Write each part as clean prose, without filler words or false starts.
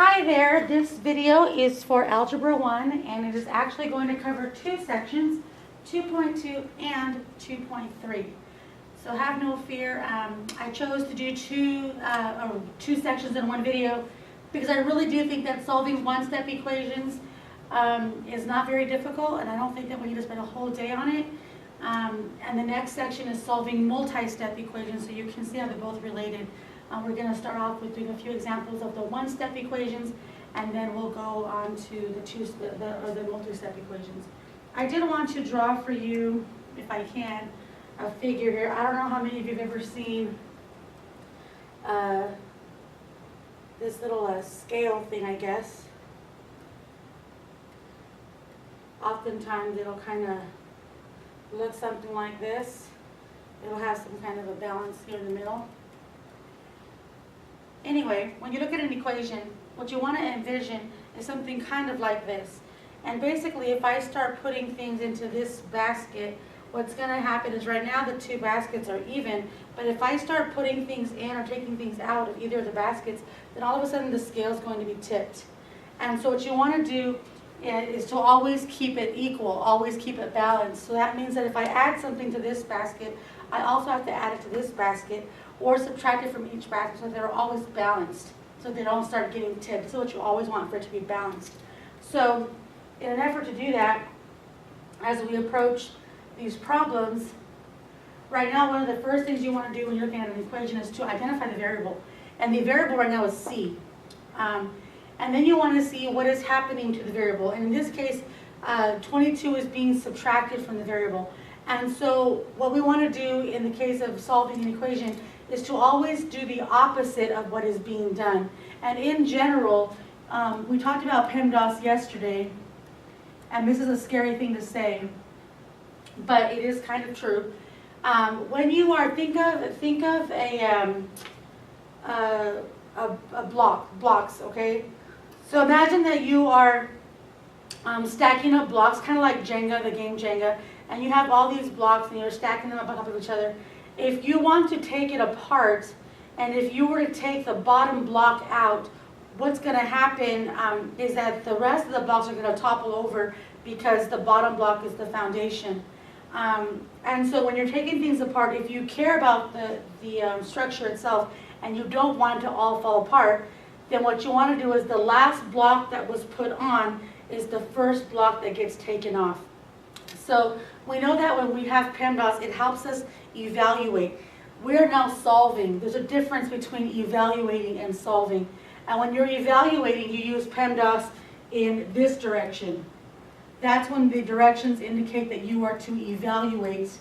Hi there, this video is for Algebra 1 and it is actually going to cover two sections, 2.2 and 2.3. So have no fear, I chose to do two sections in one video because I really do think that solving one-step equations is not very difficult, and I don't think that we need to spend a whole day on it. And the next section is solving multi-step equations, so you can see how they're both related. We're going to start off with doing a few examples of the one-step equations, and then we'll go on to the multi-step equations. I did want to draw for you, if I can, a figure here. I don't know how many of you have ever seen this little scale thing, I guess. Oftentimes it'll kind of look something like this. It'll have some kind of a balance here in the middle. Anyway, when you look at an equation, what you want to envision is something kind of like this. And basically, if I start putting things into this basket, what's going to happen is right now the two baskets are even, but if I start putting things in or taking things out of either of the baskets, then all of a sudden the scale is going to be tipped. And so what you want to do is to always keep it equal, always keep it balanced. So that means that if I add something to this basket, I also have to add it to this basket, or subtract it from each basket so they're always balanced, so they don't start getting tipped. So what you always want for it to be balanced. So in an effort to do that, as we approach these problems, right now one of the first things you want to do when you're looking at an equation is to identify the variable. And the variable right now is c. And then you want to see what is happening to the variable. And in this case, 22 is being subtracted from the variable. And so what we want to do in the case of solving an equation is to always do the opposite of what is being done. And in general, we talked about PEMDAS yesterday, and this is a scary thing to say, but it is kind of true. When you are, think of a blocks, okay? So imagine that you are stacking up blocks, kind of like Jenga, the game Jenga, and you have all these blocks and you're stacking them up on top of each other. If you want to take it apart, and if you were to take the bottom block out, what's going to happen is that the rest of the blocks are going to topple over because the bottom block is the foundation. And so when you're taking things apart, if you care about the structure itself and you don't want it to all fall apart, then what you want to do is the last block that was put on is the first block that gets taken off. So we know that when we have PEMDAS, it helps us evaluate. We are now solving. There's a difference between evaluating and solving. And when you're evaluating, you use PEMDAS in this direction. That's when the directions indicate that you are to evaluate.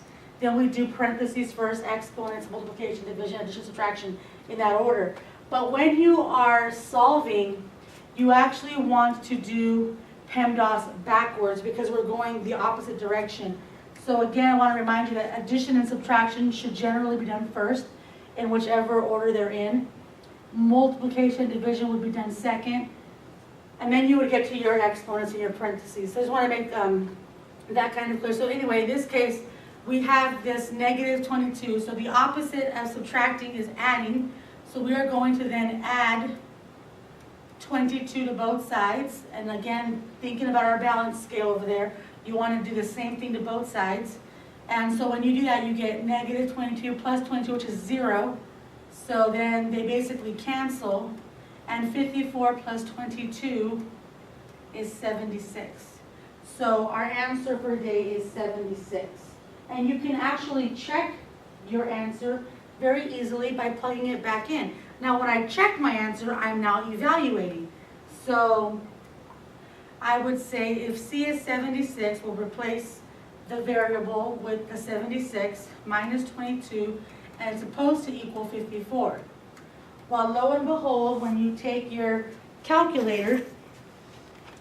Then we do parentheses first, exponents, multiplication, division, addition, subtraction, in that order. But when you are solving, you actually want to do PEMDAS backwards because we're going the opposite direction. So again, I want to remind you that addition and subtraction should generally be done first in whichever order they're in. Multiplication and division would be done second. And then you would get to your exponents and your parentheses. So I just want to make that kind of clear. So anyway, in this case, we have this negative 22. So the opposite of subtracting is adding. So we are going to then add 22 to both sides. And again, thinking about our balance scale over there, you want to do the same thing to both sides. And so when you do that, you get negative 22 plus 22, which is 0. So then they basically cancel. And 54 plus 22 is 76. So our answer for today is 76. And you can actually check your answer very easily by plugging it back in. Now when I check my answer, I'm now evaluating. So I would say if C is 76, we'll replace the variable with the 76 minus 22, and it's supposed to equal 54. Well, lo and behold, when you take your calculator,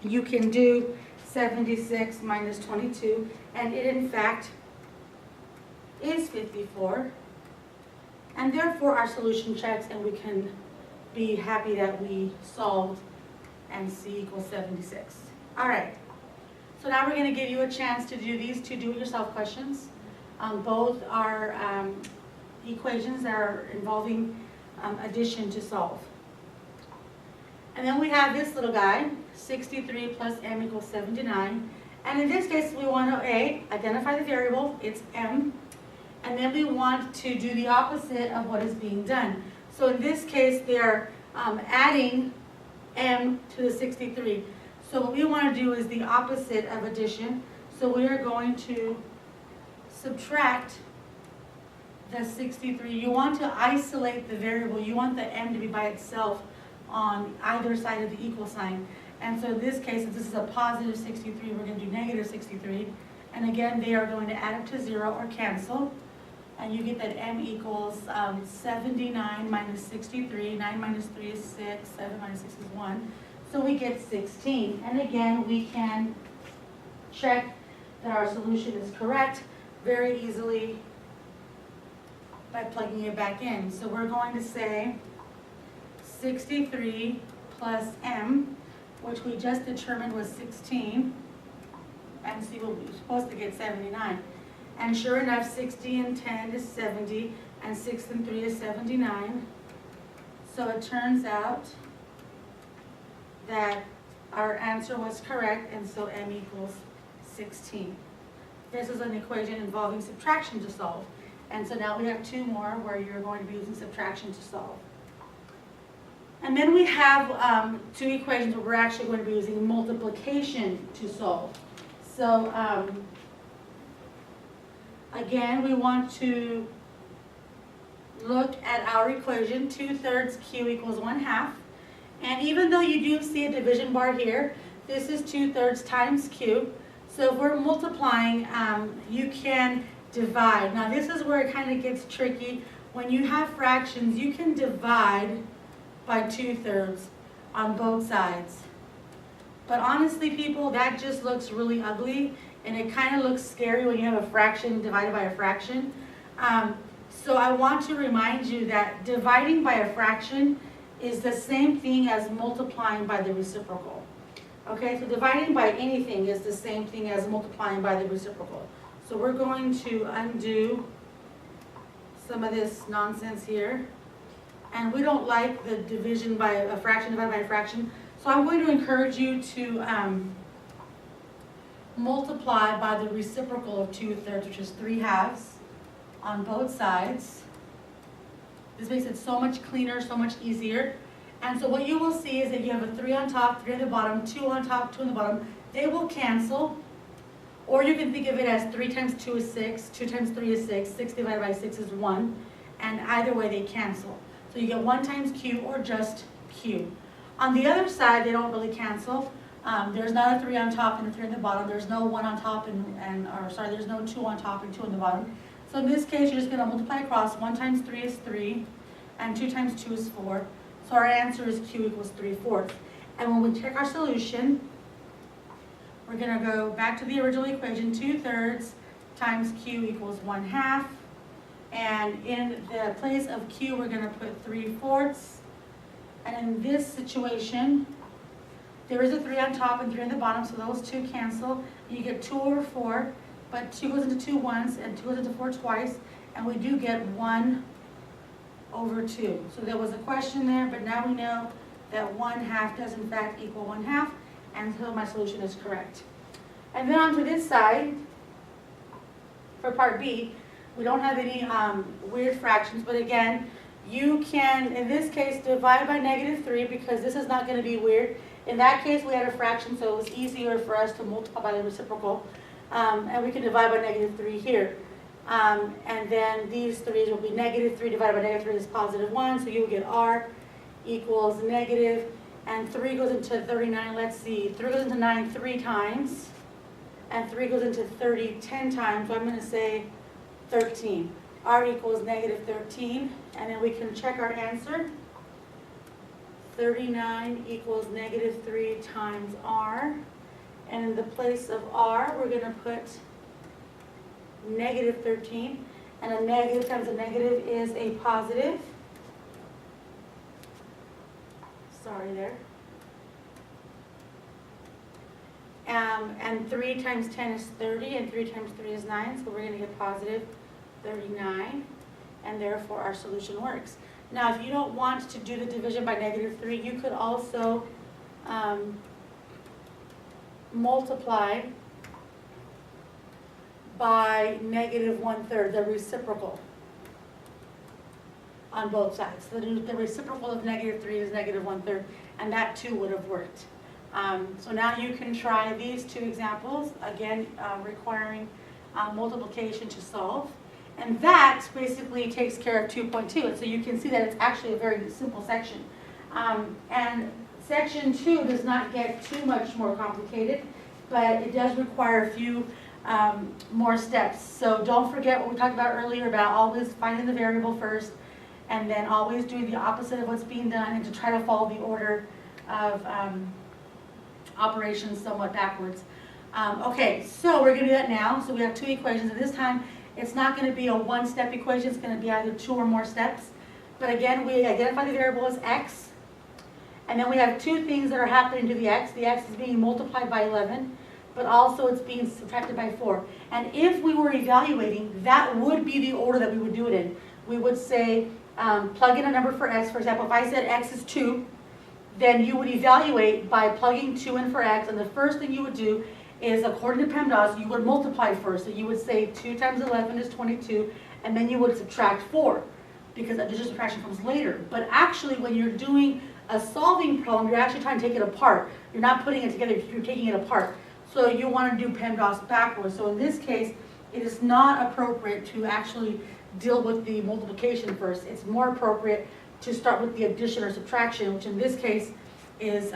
you can do 76 minus 22, and it in fact is 54. And therefore our solution checks, and we can be happy that we solved and C equals 76. All right, so now we're going to give you a chance to do these two do-it-yourself questions. Both are equations that are involving addition to solve. And then we have this little guy, 63 plus m equals 79. And in this case, we want to identify the variable, it's m. And then we want to do the opposite of what is being done. So in this case, they're adding m to the 63. So what we want to do is the opposite of addition. So we are going to subtract the 63. You want to isolate the variable. You want the m to be by itself on either side of the equal sign. And so in this case, if this is a positive 63, we're going to do negative 63. And again, they are going to add up to 0 or cancel. And you get that m equals 79 minus 63. 9 minus 3 is 6. 7 minus 6 is 1. So we get 16. And again, we can check that our solution is correct very easily by plugging it back in. So we're going to say 63 plus m, which we just determined was 16, and see what we're supposed to get 79. And sure enough, 60 and 10 is 70, and 6 and 3 is 79. So it turns out that our answer was correct, and so m equals 16. This is an equation involving subtraction to solve. And so now we have two more where you're going to be using subtraction to solve. And then we have two equations where we're actually going to be using multiplication to solve. So again, we want to look at our equation, 2/3 q equals 1/2. And even though you do see a division bar here, this is 2/3 times q. So if we're multiplying, you can divide. Now this is where it kind of gets tricky. When you have fractions, you can divide by 2/3 on both sides. But honestly, people, that just looks really ugly, and it kind of looks scary when you have a fraction divided by a fraction. So I want to remind you that dividing by a fraction is the same thing as multiplying by the reciprocal. Okay, so dividing by anything is the same thing as multiplying by the reciprocal. So we're going to undo some of this nonsense here. And we don't like the division by a fraction divided by a fraction. So I'm going to encourage you to multiply by the reciprocal of 2/3, which is 3/2 on both sides. This makes it so much cleaner, so much easier. And so what you will see is that you have a 3 on top, 3 on the bottom, 2 on top, 2 on the bottom. They will cancel. Or you can think of it as 3 times 2 is 6, 2 times 3 is 6, 6 divided by 6 is 1. And either way they cancel. So you get 1 times q or just q. On the other side, they don't really cancel. There's not a 3 on top and a 3 on the bottom. There's no 1 on top there's no 2 on top and 2 on the bottom. So in this case, you're just going to multiply across. 1 times 3 is 3, and 2 times 2 is 4. So our answer is q equals 3/4. And when we check our solution, we're going to go back to the original equation, 2/3 times q equals 1/2. And in the place of q, we're going to put 3/4. And in this situation, there is a 3 on top and 3 on the bottom, so those two cancel. You get 2/4, but 2 goes into 2 once and 2 goes into 4 twice, and we do get 1/2. So there was a question there, but now we know that 1/2 does in fact equal 1/2, and so my solution is correct. And then onto this side, for part B, we don't have any weird fractions, but again, you can, in this case, divide by -3 because this is not going to be weird. In that case, we had a fraction, so it was easier for us to multiply by the reciprocal. And we can divide by -3 here. And then these 3's will be -3 divided by -3 is +1, so you will get r equals negative, and 3 goes into 39, let's see, 3 goes into 9 3 times, and 3 goes into 30 10 times, so I'm going to say 13. R equals -13, and then we can check our answer. 39 equals -3 times r, and in the place of r, we're going to put -13, and a negative times a negative is a positive. Sorry there. And 3 times 10 is 30, and 3 times 3 is 9, so we're going to get +39, and therefore our solution works. Now, if you don't want to do the division by -3, you could also multiply by -1/3, the reciprocal on both sides. So the reciprocal of -3 is -1/3, and that too would have worked. So now you can try these two examples, again requiring multiplication to solve. And that basically takes care of 2.2. And so you can see that it's actually a very simple section. And section 2 does not get too much more complicated, but it does require a few more steps. So don't forget what we talked about earlier about always finding the variable first, and then always doing the opposite of what's being done, and to try to follow the order of operations somewhat backwards. Okay, so we're going to do that now. So we have two equations, and this time it's not going to be a one-step equation. It's going to be either two or more steps. But again, we identify the variable as x, and then we have two things that are happening to the x. The x is being multiplied by 11, but also it's being subtracted by 4. And if we were evaluating, that would be the order that we would do it in. We would say, plug in a number for x. For example, if I said x is 2, then you would evaluate by plugging 2 in for x, and the first thing you would do is, according to PEMDAS, you would multiply first. So you would say 2 times 11 is 22, and then you would subtract 4, because addition subtraction comes later. But actually, when you're doing a solving problem, you're actually trying to take it apart. You're not putting it together, you're taking it apart. So you want to do PEMDAS backwards. So in this case, it is not appropriate to actually deal with the multiplication first. It's more appropriate to start with the addition or subtraction, which in this case is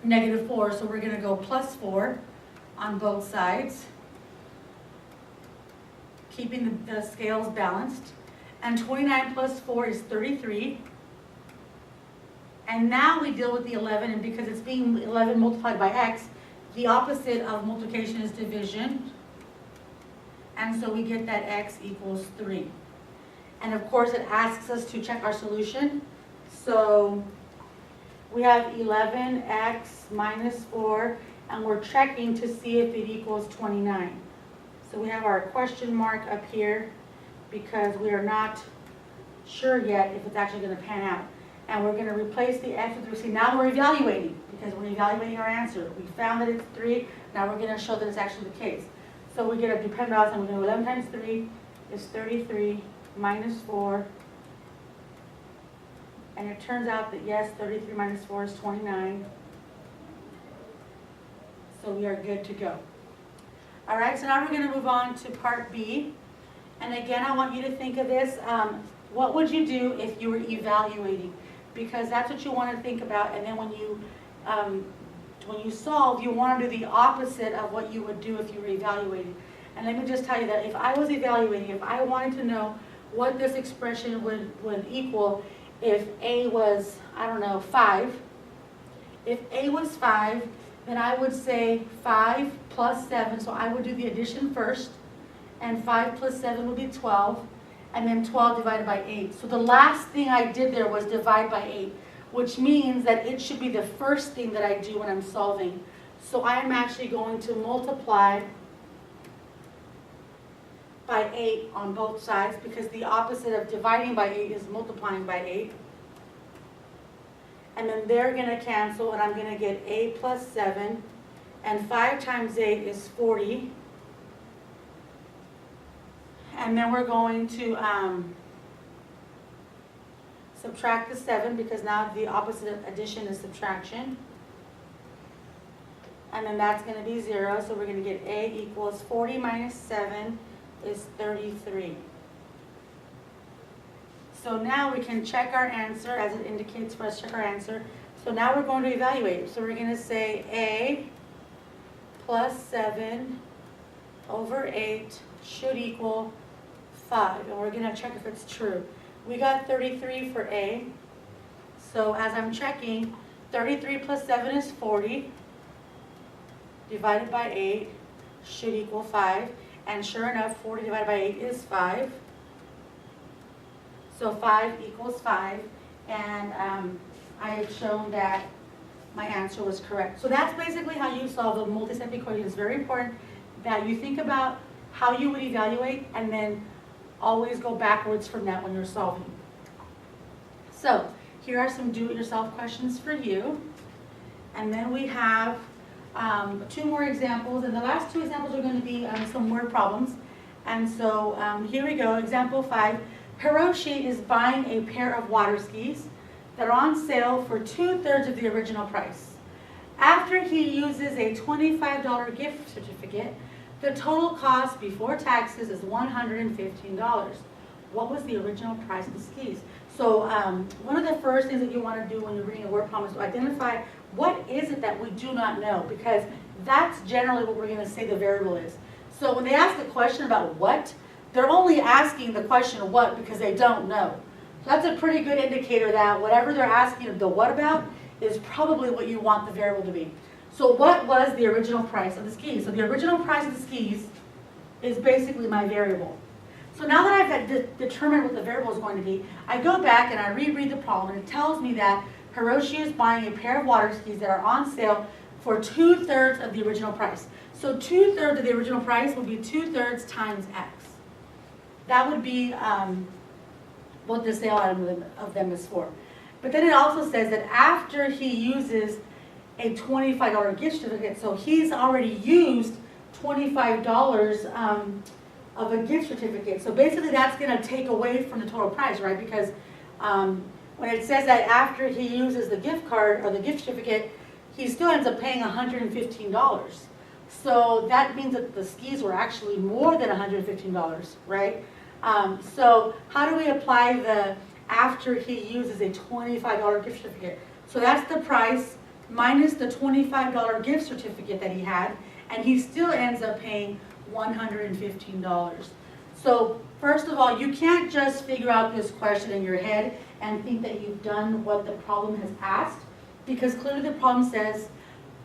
-4. So we're going to go +4 on both sides, keeping the scales balanced. And 29 plus 4 is 33. And now we deal with the 11, and because it's being 11 multiplied by x, the opposite of multiplication is division. And so we get that x equals 3. And of course it asks us to check our solution. So we have 11x minus 4, and we're checking to see if it equals 29. So we have our question mark up here because we are not sure yet if it's actually going to pan out. And we're going to replace the x with 3. See, now we're evaluating, because we're evaluating our answer. We found that it's 3. Now we're going to show that it's actually the case. So we get a dependence, and we're going to 11 times 3 is 33 minus 4. And it turns out that yes, 33 minus 4 is 29. So we are good to go. All right, so now we're going to move on to part B. And again, I want you to think of this. What would you do if you were evaluating? Because that's what you want to think about. And then when you solve, you want to do the opposite of what you would do if you were evaluating. And let me just tell you that if I was evaluating, if I wanted to know what this expression would equal if A was, I don't know, 5. If A was 5, then I would say 5 plus 7. So I would do the addition first. And 5 plus 7 would be 12. And then 12 divided by 8. So the last thing I did there was divide by 8, which means that it should be the first thing that I do when I'm solving. So I'm actually going to multiply by 8 on both sides, because the opposite of dividing by 8 is multiplying by 8. And then they're going to cancel, and I'm going to get A plus 7. And 5 times 8 is 40. And then we're going to subtract the 7, because now the opposite of addition is subtraction. And then that's going to be 0. So we're going to get A equals 40 minus 7 is 33. So now we can check our answer, as it indicates for us to check our answer. So now we're going to evaluate. So we're going to say A plus 7 over 8 should equal 5. And we're going to check if it's true. We got 33 for A. So as I'm checking, 33 plus 7 is 40. Divided by 8 should equal 5. And sure enough, 40 divided by 8 is 5. So 5 equals 5. And I have shown that my answer was correct. So that's basically how you solve the multi-step equation. It's very important that you think about how you would evaluate, and then always go backwards from that when you're solving. So here are some do-it-yourself questions for you. And then we have 2 more examples, and the last 2 examples are going to be some word problems. And so here we go, example 5. Hiroshi is buying a pair of water skis that are on sale for 2/3 of the original price. After he uses a $25 gift certificate, the total cost before taxes is $115. What was the original price of the skis? So one of the first things that you want to do when you're reading a word problem is to identify what is it that we do not know, because that's generally what we're going to say the variable is. So when they ask a question about what, they're only asking the question what because they don't know. So that's a pretty good indicator that whatever they're asking the what about is probably what you want the variable to be. So what was the original price of the skis? So the original price of the skis is basically my variable. So now that I've determined what the variable is going to be, I go back and I reread the problem, and it tells me that Hiroshi is buying a pair of water skis that are on sale for 2/3 of the original price. So 2/3 of the original price would be 2/3 times X. That would be what the sale item of them is for. But then it also says that after he uses a $25 gift certificate, so he's already used $25 of a gift certificate. So basically that's going to take away from the total price, right? Because when it says that after he uses the gift card or the gift certificate, he still ends up paying $115. So that means that the skis were actually more than $115, right? So how do we apply the after he uses a $25 gift certificate? So that's the price minus the $25 gift certificate that he had, and he still ends up paying $115. So first of all, you can't just figure out this question in your head and think that you've done what the problem has asked, because clearly the problem says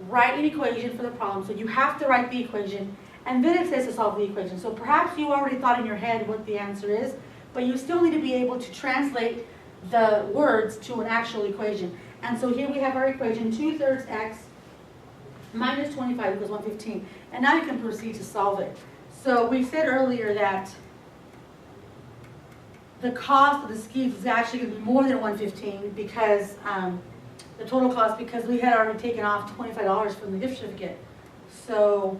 write an equation for the problem. So you have to write the equation, and then it says to solve the equation. So perhaps you already thought in your head what the answer is, but you still need to be able to translate the words to an actual equation. And so here we have our equation, 2/3 X minus 25 equals 115. And now you can proceed to solve it. So we said earlier that the cost of the skis is actually going to be more than 115 because the total cost, because we had already taken off $25 from the gift certificate. So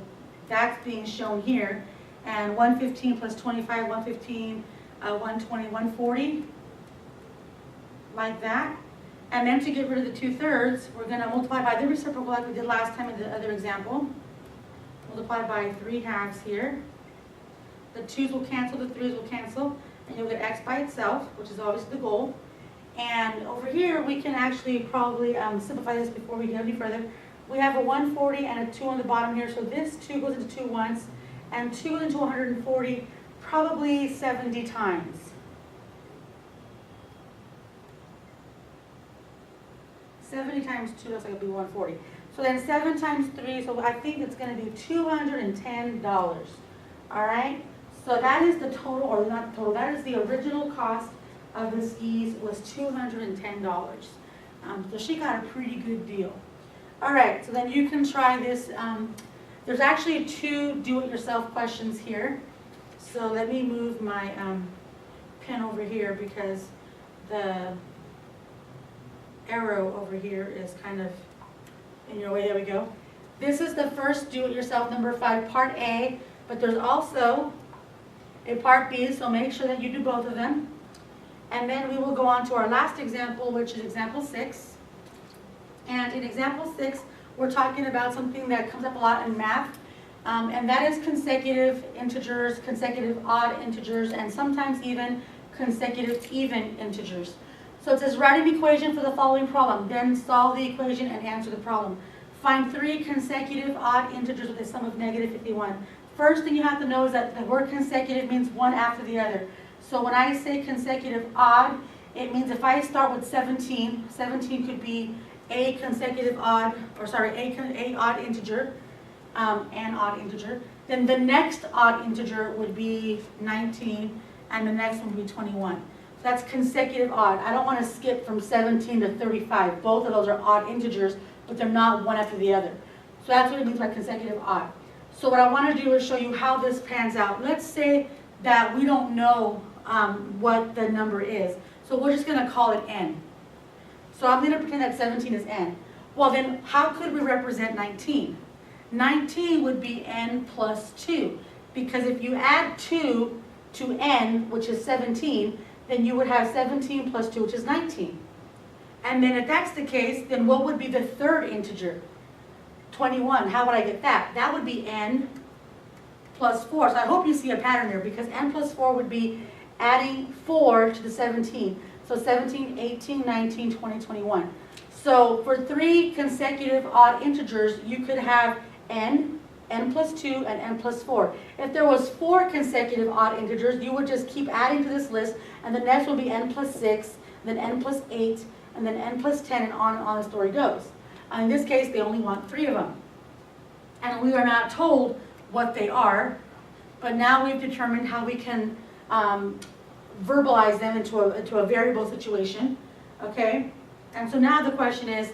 that's being shown here. And 115 plus 25, 115, 120, 140, like that. And then to get rid of the 2/3, we're going to multiply by the reciprocal like we did last time in the other example. Multiply by 3/2 here. The 2's will cancel, the 3's will cancel, and you'll get X by itself, which is always the goal. And over here, we can actually probably simplify this before we go any further. We have a 140 and a 2 on the bottom here, so this 2 goes into 2 once, and 2 goes into 140 probably 70 times. 70 times 2 looks like it'll be 140. So then 7 times 3, so I think it's going to be $210. All right? So that is the total, or not the total, that is the original cost of the skis was $210. So she got a pretty good deal. All right, so then you can try this. There's actually 2 do-it-yourself questions here. So let me move my pen over here because the arrow over here is kind of in your way. There we go. This is the first do-it-yourself, number 5, part A, but there's also a part B, so make sure that you do both of them. And then we will go on to our last example, which is example 6. And in example 6, we're talking about something that comes up a lot in math, and that is consecutive integers, consecutive odd integers, and sometimes even consecutive even integers. So it says write an equation for the following problem, then solve the equation and answer the problem. Find 3 consecutive odd integers with a sum of negative 51. First thing you have to know is that the word consecutive means one after the other. So when I say consecutive odd, it means if I start with 17, 17 could be a consecutive odd, or sorry, a odd integer, an odd integer. Then the next odd integer would be 19, and the next one would be 21. So that's consecutive odd. I don't want to skip from 17 to 35. Both of those are odd integers, but they're not one after the other. So that's what it means by consecutive odd. So what I want to do is show you how this pans out. Let's say that we don't know what the number is. So we're just going to call it n. So I'm going to pretend that 17 is n. Well then, how could we represent 19? 19 would be n plus 2. Because if you add 2 to n, which is 17, then you would have 17 plus 2, which is 19. And then if that's the case, then what would be the third integer? 21. How would I get that? That would be n plus 4. So I hope you see a pattern here, because n plus 4 would be adding 4 to the 17. So 17, 18, 19, 20, 21. So for 3 consecutive odd integers, you could have n plus 2, and n plus 4. If there was 4 consecutive odd integers, you would just keep adding to this list, and the next will be n plus 6, then n plus 8, and then n plus 10, and on the story goes. In this case, they only want 3 of them. And we are not told what they are, but now we've determined how we can verbalize them into a variable situation, okay? And so now the question is,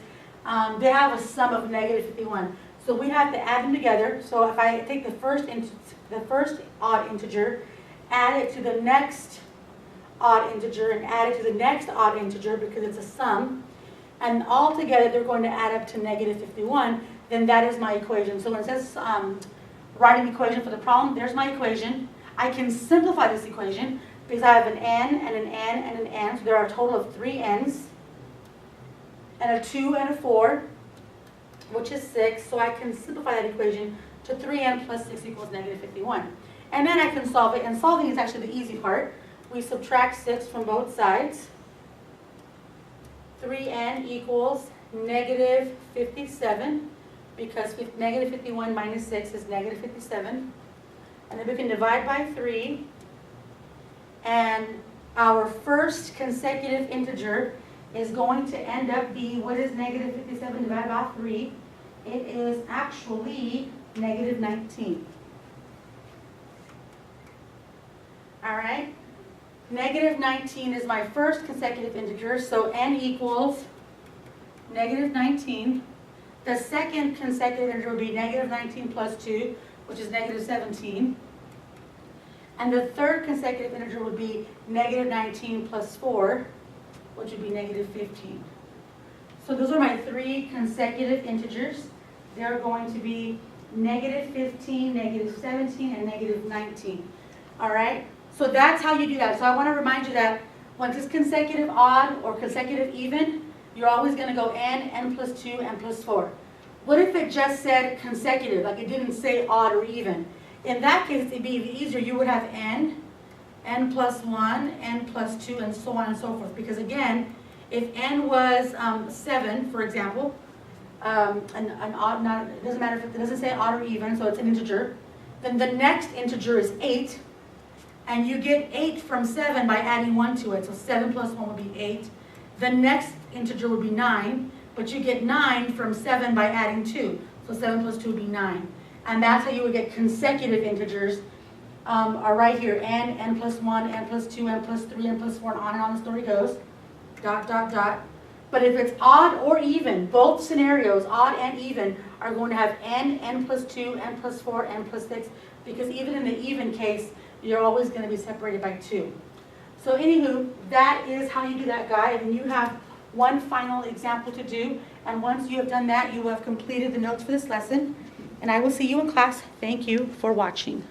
they have a sum of negative 51. So we have to add them together. So if I take the first odd integer, add it to the next odd integer, and add it to the next odd integer because it's a sum, and all together they're going to add up to negative 51, then that is my equation. So when it says writing the equation for the problem, there's my equation. I can simplify this equation because I have an n and an n and an n, so there are a total of 3 n's, and a 2 and a 4, which is 6, so I can simplify that equation to 3n plus 6 equals negative 51. And then I can solve it, and solving is actually the easy part. We subtract 6 from both sides. 3n equals negative 57, because negative 51 minus 6 is negative 57. And then we can divide by 3, and our first consecutive integer is going to end up being, what is negative 57 divided by 3? It is actually negative 19. All right? Negative 19 is my first consecutive integer, so n equals negative 19. The second consecutive integer will be negative 19 plus 2, which is negative 17. And the third consecutive integer would be negative 19 plus 4, which would be negative 15. So those are my 3 consecutive integers. They're going to be negative 15, negative 17, and negative 19. All right? So that's how you do that. So I want to remind you that when it's consecutive odd or consecutive even, you're always going to go n plus 2, n plus 4. What if it just said consecutive, like it didn't say odd or even? In that case, it'd be easier. You would have n plus 1, n plus 2, and so on and so forth. Because again, if n was 7, for example, an odd, it doesn't matter if it doesn't say odd or even, so it's an integer, then the next integer is 8, and you get 8 from 7 by adding 1 to it, so 7 plus 1 would be 8. The next integer would be 9, but you get 9 from 7 by adding 2, so 7 plus 2 would be 9. And that's how you would get consecutive integers, are right here, n plus 1, n plus 2, n plus 3, n plus 4, and on the story goes, dot, dot, dot. But if it's odd or even, both scenarios, odd and even, are going to have n plus 2, n plus 4, n plus 6, because even in the even case, you're always going to be separated by 2. So anywho, that is how you do that, guide, and you have one final example to do, and once you have done that, you will have completed the notes for this lesson, and I will see you in class. Thank you for watching.